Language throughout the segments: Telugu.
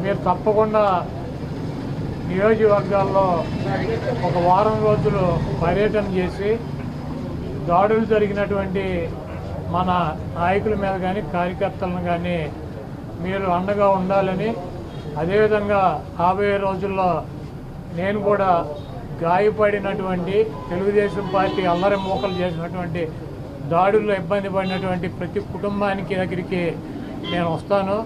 మీరు తప్పకుండా నియోజకవర్గాల్లో ఒక వారం రోజులు పర్యటన చేసి దాడులు జరిగినటువంటి మన నాయకుల మీద కానీ కార్యకర్తలను కానీ మీరు అండగా ఉండాలని, అదేవిధంగా రాబోయే రోజుల్లో నేను కూడా గాయపడినటువంటి తెలుగుదేశం పార్టీ అల్లరి మూకలు చేసినటువంటి దాడుల్లో ఇబ్బంది పడినటువంటి ప్రతి కుటుంబానికి దగ్గరికి నేను వస్తాను,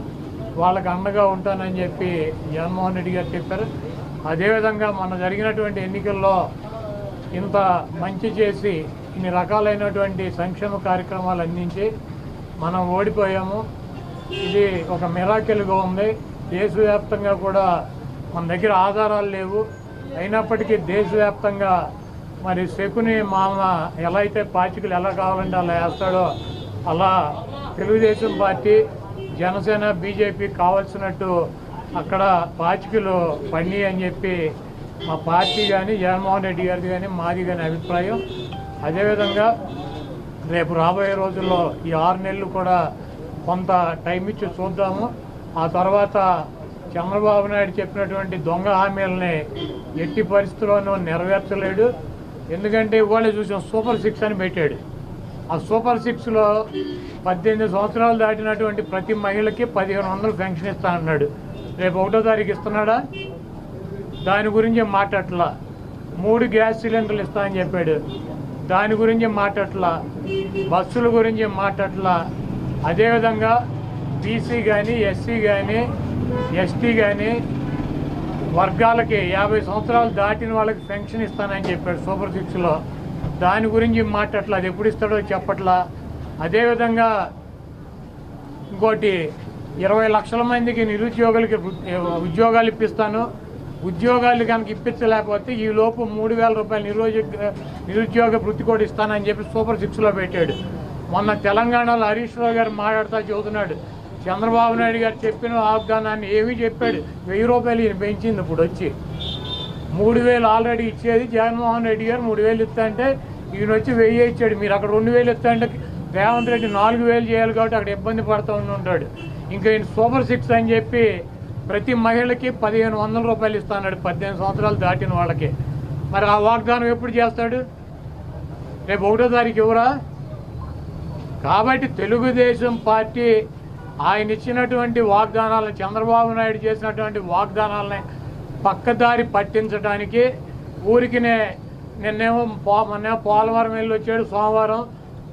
వాళ్ళకి అండగా ఉంటానని చెప్పి జగన్మోహన్ రెడ్డి గారు చెప్పారు. అదేవిధంగా మన జరిగినటువంటి ఎన్నికల్లో ఇంత మంచి చేసి ఇన్ని రకాలైనటువంటి సంక్షేమ కార్యక్రమాలు అందించి మనం ఓడిపోయాము. ఇది ఒక మిరాకిల్గా ఉంది. దేశవ్యాప్తంగా కూడా మన దగ్గర ఆధారాలు లేవు, అయినప్పటికీ దేశవ్యాప్తంగా మరి శకుని మామ ఎలా అయితే పాచికలు ఎలా కావాలంటే అలా వేస్తాడో అలా తెలుగుదేశం పార్టీ, జనసేన, బీజేపీ కావాల్సినట్టు అక్కడ పాచికలు పని అని చెప్పి మా పార్టీ కానీ జగన్మోహన్ రెడ్డి గారిది కానీ మాది కానీ అభిప్రాయం. అదేవిధంగా రేపు రాబోయే రోజుల్లో ఈ 6 నెలలు కూడా కొంత టైం ఇచ్చి చూద్దాము. ఆ తర్వాత చంద్రబాబు నాయుడు చెప్పినటువంటి దొంగ హామీలని ఎట్టి పరిస్థితుల్లోనూ నెరవేర్చలేడు. ఎందుకంటే ఇవాళ చూసాం సూపర్ 6 అని పెట్టాడు. ఆ సూపర్ 6లో 18 సంవత్సరాలు దాటినటువంటి ప్రతి మహిళకి 1500 పెన్షన్ ఇస్తానన్నాడు. రేపు 1వ తారీఖు ఇస్తున్నాడా? దాని గురించి మాట్లాడట్లా. 3 గ్యాస్ సిలిండర్లు ఇస్తానని చెప్పాడు, దాని గురించి మాట్లాడట్లా. బస్సుల గురించి మాట్లాడట్లా. అదేవిధంగా బీసీ కానీ, ఎస్సీ కానీ, ఎస్టీ కానీ వర్గాలకి 50 సంవత్సరాలు దాటిన వాళ్ళకి పెన్షన్ ఇస్తానని చెప్పాడు సూపర్ 6లో, దాని గురించి మాట్లాడట్లా. అది ఎప్పుడు ఇస్తాడో చెప్పట్లా. అదేవిధంగా ఇంకోటి 20 లక్షల మందికి నిరుద్యోగులకి ఉద్యోగాలు ఇప్పిస్తాను, ఉద్యోగాలు కనుక ఇప్పించలేకపోతే ఈ లోపు 3000 రూపాయలు నిరుద్యోగ వృత్తి కూడా ఇస్తానని చెప్పి సూపర్ 6లో పెట్టాడు. మొన్న తెలంగాణలో హరీష్ రావు గారు మాట్లాడుతూ చెబుతున్నాడు, చంద్రబాబు నాయుడు గారు చెప్పిన వాగ్దానాన్ని ఏమీ చెప్పాడు. 1000 రూపాయలు ఈయన పెంచింది. ఇప్పుడు వచ్చి 3000 ఆల్రెడీ ఇచ్చేది జగన్మోహన్ రెడ్డి గారు 3000 ఇస్తా అంటే ఈయన వచ్చి 1000 ఇచ్చాడు. మీరు అక్కడ 2000 ఇస్తా అంటే రేవంత్ రెడ్డి 4000 చేయాలి కాబట్టి అక్కడ ఇబ్బంది పడుతూ ఉంటాడు. ఇంకా ఈయన సూపర్ 6 అని చెప్పి ప్రతి మహిళకి 1500 రూపాయలు ఇస్తాడు 18 సంవత్సరాలు దాటిన వాళ్ళకి. మరి ఆ వాగ్దానం ఎప్పుడు చేస్తాడు? రేపు 1వ తారీఖు ఇవ్వరా? కాబట్టి తెలుగుదేశం పార్టీ ఆయన ఇచ్చినటువంటి వాగ్దానాలను, చంద్రబాబు నాయుడు చేసినటువంటి వాగ్దానాలని పక్కదారి పట్టించడానికి ఊరికినే నిన్నేమో పోలవరం వెళ్ళి వచ్చాడు సోమవారం,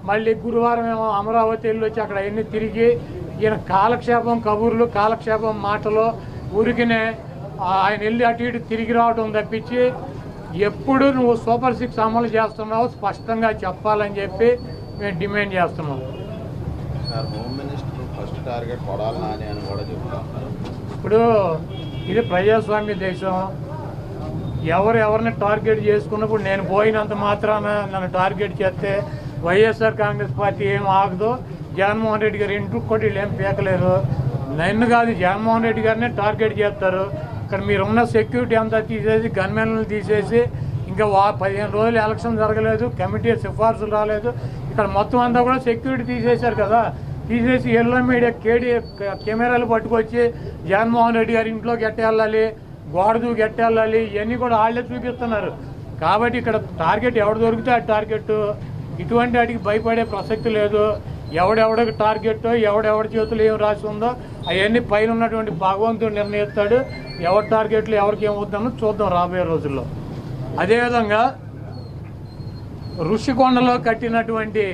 మళ్ళీ గురువారం ఏమో అమరావతి వెళ్ళి వచ్చి అక్కడ అన్నీ తిరిగి ఈయన కాలక్షేపం కబుర్లు, కాలక్షేపం మాటలు, ఊరికినే ఆయన వెళ్ళి అటు ఇటు తిరిగి రావడం తప్పించి ఎప్పుడు నువ్వు సూపర్ 6 అమలు చేస్తున్నావు స్పష్టంగా చెప్పాలని చెప్పి మేము డిమాండ్ చేస్తున్నాం. Home minister first target Kodali Nani అని కూడా చెప్తున్నారు. ఇప్పుడు ఇది ప్రజాస్వామ్య దేశం. ఎవరిని టార్గెట్ చేసుకున్నప్పుడు నేను పోయినంత మాత్రాన నన్ను టార్గెట్ చేస్తే వైఎస్ఆర్ కాంగ్రెస్ పార్టీ ఏం ఆగదు. జగన్మోహన్ రెడ్డి గారు ఇంటికి కూడా వీళ్ళు ఏం పీకలేరు. నన్ను కాదు జగన్మోహన్ రెడ్డి గారినే టార్గెట్ చేస్తారు. ఇక్కడ మీరున్న సెక్యూరిటీ అంతా తీసేసి గన్మెన్లను తీసేసి ఇంకా 15 రోజులు ఎలక్షన్ జరగలేదు, కమిటీ సిఫార్సులు రాలేదు, ఇక్కడ మొత్తం అంతా కూడా సెక్యూరిటీ తీసేశారు కదా. తీసేసి ఎల్లో మీడియా కెమెరాలు పట్టుకొచ్చి జగన్మోహన్ రెడ్డి గారి ఇంట్లోకి ఎట్టెళ్ళాలి, గోడ దూకి ఎట్టెళ్ళాలి, ఇవన్నీ కూడా వాళ్ళే చూపిస్తున్నారు. కాబట్టి ఇక్కడ టార్గెట్ ఎవడు దొరికితే ఆ టార్గెట్. ఇటువంటి వాటికి భయపడే ప్రసక్తి లేదు. ఎవడెవడికి టార్గెట్, ఎవడెవడి చేతులు ఏం రాసి ఉందో అవన్నీ పైన ఉన్నటువంటి భగవంతుడు నిర్ణయిస్తాడు. ఎవరి టార్గెట్లు ఎవరికి ఏమవుతుందో చూద్దాం రాబోయే రోజుల్లో. అదేవిధంగా ఋషికొండలో కట్టినటువంటి